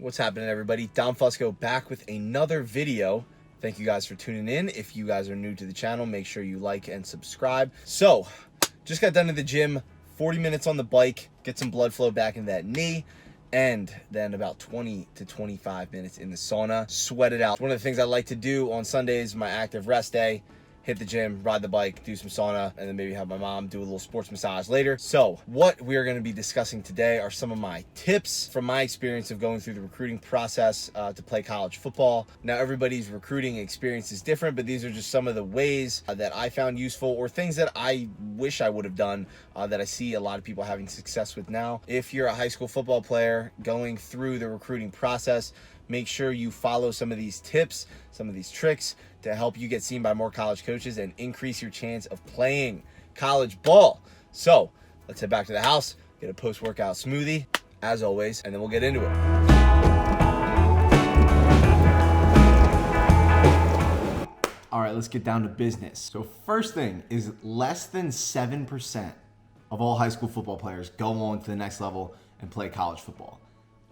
What's happening, everybody? Dom Fusco back with another video. Thank you guys for tuning in. If you guys are new to the channel, make sure you like and subscribe. So, just got done at the gym, 40 minutes on the bike, get some blood flow back in that knee, and then about 20 to 25 minutes in the sauna, sweat it out. One of the things I like to do on Sundays, my active rest day, hit the gym, ride the bike, do some sauna, and then maybe have my mom do a little sports massage later. So what we are going to be discussing today are some of my tips from my experience of going through the recruiting process to play college football. Now, everybody's recruiting experience is different, but these are just some of the ways that I found useful or things that I wish I would have done that I see a lot of people having success with now. If you're a high school football player going through the recruiting process, make sure you follow some of these tips, some of these tricks to help you get seen by more college coaches and increase your chance of playing college ball. So let's head back to the house, get a post-workout smoothie, as always, and then we'll get into it. All right, let's get down to business. So first thing is less than 7% of all high school football players go on to the next level and play college football.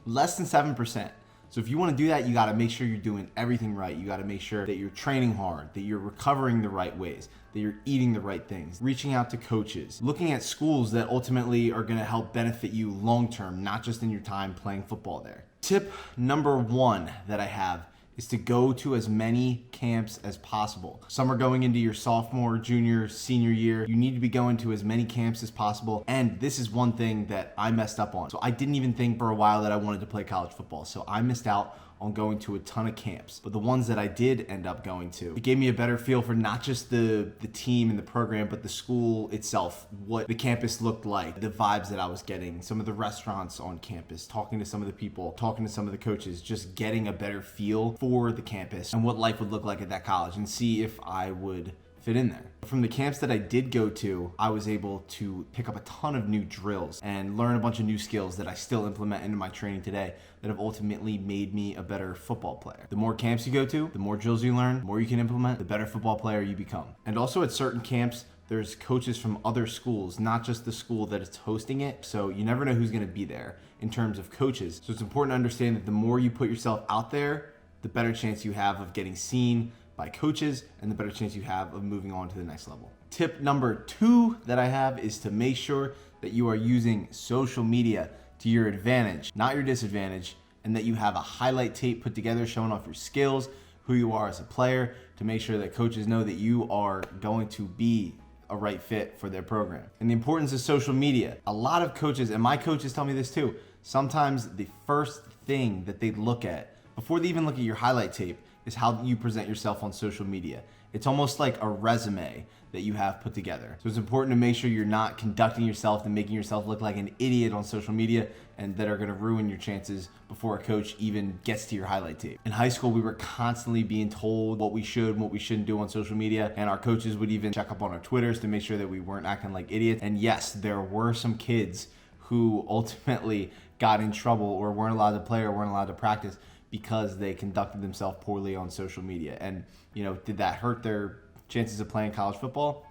Less than 7%. So if you want to do that, you got to make sure you're doing everything right. You got to make sure that you're training hard, that you're recovering the right ways, that you're eating the right things, reaching out to coaches, looking at schools that ultimately are going to help benefit you long-term, not just in your time playing football there. Tip number one that I have is to go to as many camps as possible. Some are going into your sophomore, junior, senior year. You need to be going to as many camps as possible. And this is one thing that I messed up on. So I didn't even think for a while that I wanted to play college football. So I missed out on going to a ton of camps. But the ones that I did end up going to, it gave me a better feel for not just the team and the program, but the school itself, what the campus looked like, the vibes that I was getting, some of the restaurants on campus, talking to some of the people, talking to some of the coaches, just getting a better feel for the campus and what life would look like at that college and see if I would fit in there. From the camps that I did go to, I was able to pick up a ton of new drills and learn a bunch of new skills that I still implement into my training today that have ultimately made me a better football player. The more camps you go to, the more drills you learn, the more you can implement, the better football player you become. And also at certain camps, there's coaches from other schools, not just the school that is hosting it. So you never know who's gonna be there in terms of coaches. So it's important to understand that the more you put yourself out there, the better chance you have of getting seen by coaches and the better chance you have of moving on to the next level. Tip number two that I have is to make sure that you are using social media to your advantage, not your disadvantage, and that you have a highlight tape put together showing off your skills, who you are as a player, to make sure that coaches know that you are going to be a right fit for their program. And the importance of social media. A lot of coaches, and my coaches tell me this too, sometimes the first thing that they look at before they even look at your highlight tape is how you present yourself on social media. It's almost like a resume that you have put together. So it's important to make sure you're not conducting yourself and making yourself look like an idiot on social media and that are gonna ruin your chances before a coach even gets to your highlight tape. In high school, we were constantly being told what we should and what we shouldn't do on social media, and our coaches would even check up on our Twitters to make sure that we weren't acting like idiots. And yes, there were some kids who ultimately got in trouble or weren't allowed to play or weren't allowed to practice because they conducted themselves poorly on social media. And, did that hurt their chances of playing college football?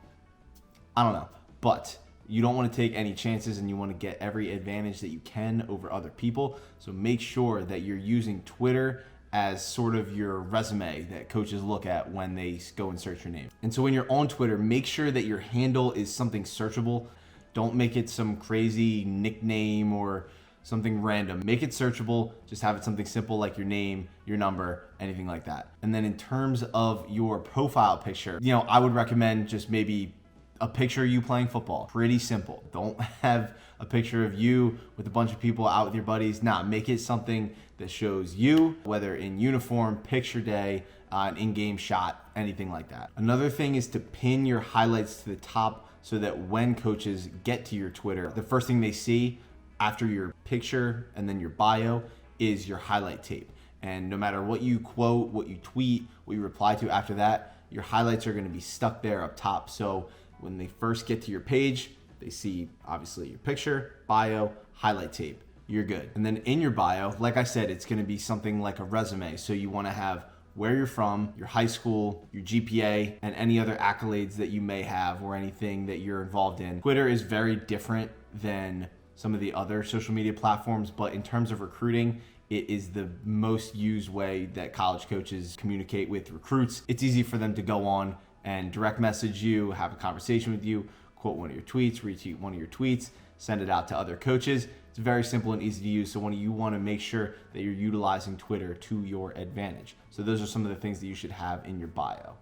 I don't know. But you don't want to take any chances and you want to get every advantage that you can over other people. So make sure that you're using Twitter as sort of your resume that coaches look at when they go and search your name. And so when you're on Twitter, make sure that your handle is something searchable. Don't make it some crazy nickname or something random. Make it searchable. Just have it something simple like your name, your number, anything like that. And then in terms of your profile picture, I would recommend just maybe a picture of you playing football. Pretty simple. Don't have a picture of you with a bunch of people out with your buddies. Make it something that shows you, whether in uniform, picture day, an in-game shot, anything like that. Another thing is to pin your highlights to the top so that when coaches get to your Twitter, the first thing they see after your picture and then your bio is your highlight tape. And no matter what you quote, what you tweet, what you reply to after that, your highlights are going to be stuck there up top. So when they first get to your page, they see obviously your picture, bio, highlight tape. You're good. And then in your bio, like I said, it's going to be something like a resume. So you want to have where you're from, your high school, your GPA, and any other accolades that you may have or anything that you're involved in. Twitter is very different than some of the other social media platforms, but in terms of recruiting, It is the most used way that college coaches communicate with recruits. It's easy for them to go on and direct message you, have a conversation with you, quote one of your tweets, retweet one of your tweets, send it out to other coaches. It's very simple and easy to use. So when you want to make sure that you're utilizing Twitter to your advantage. So those are some of the things that you should have in your bio.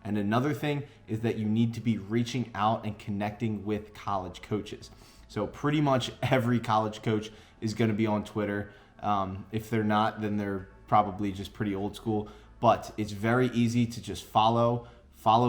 And another thing is that you need to be reaching out and connecting with college coaches. So pretty much every college coach is going to be on Twitter. If they're not, then they're probably just pretty old school. But it's very easy to just follow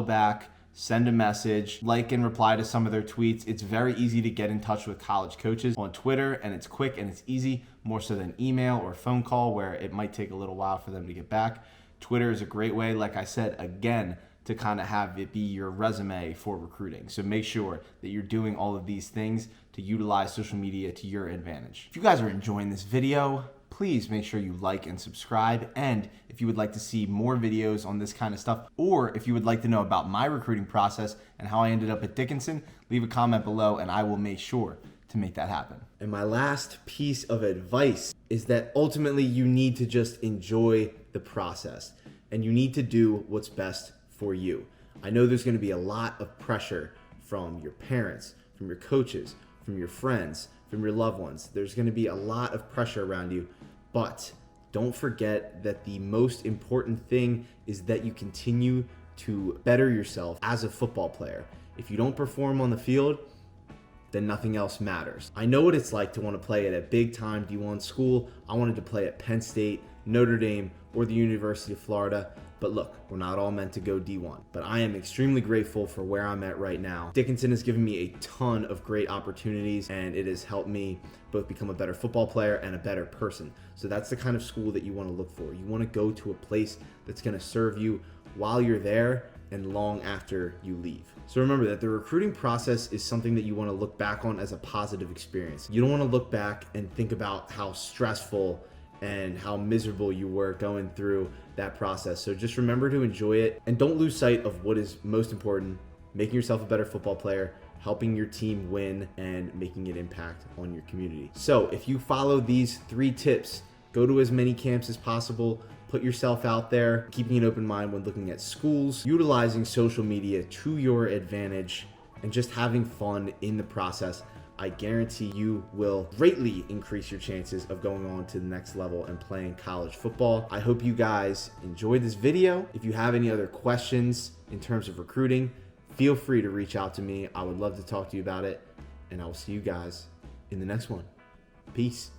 back, send a message, like and reply to some of their tweets. It's very easy to get in touch with college coaches on Twitter, and it's quick and it's easy, more so than email or phone call where it might take a little while for them to get back. Twitter is a great way, like I said, again, to kind of have it be your resume for recruiting. So make sure that you're doing all of these things to utilize social media to your advantage. If you guys are enjoying this video, please make sure you like and subscribe. And if you would like to see more videos on this kind of stuff, or if you would like to know about my recruiting process and how I ended up at Dickinson, leave a comment below and I will make sure to make that happen. And my last piece of advice is that ultimately you need to just enjoy the process and you need to do what's best for you. I know there's going to be a lot of pressure from your parents, from your coaches, from your friends, from your loved ones. There's going to be a lot of pressure around you, but don't forget that the most important thing is that you continue to better yourself as a football player. If you don't perform on the field, then nothing else matters. I know what it's like to want to play at a big time D1 school. I wanted to play at Penn State, Notre Dame, or the University of Florida. But look, we're not all meant to go D1. But I am extremely grateful for where I'm at right now. Dickinson has given me a ton of great opportunities, and it has helped me both become a better football player and a better person. So that's the kind of school that you want to look for. You want to go to a place that's going to serve you while you're there and long after you leave. So remember that the recruiting process is something that you want to look back on as a positive experience. You don't want to look back and think about how stressful and how miserable you were going through that process. So just remember to enjoy it and don't lose sight of what is most important: making yourself a better football player, helping your team win, and making an impact on your community. So if you follow these 3 tips, go to as many camps as possible, put yourself out there, keeping an open mind when looking at schools, utilizing social media to your advantage, and just having fun in the process, I guarantee you will greatly increase your chances of going on to the next level and playing college football. I hope you guys enjoyed this video. If you have any other questions in terms of recruiting, feel free to reach out to me. I would love to talk to you about it, and I will see you guys in the next one. Peace.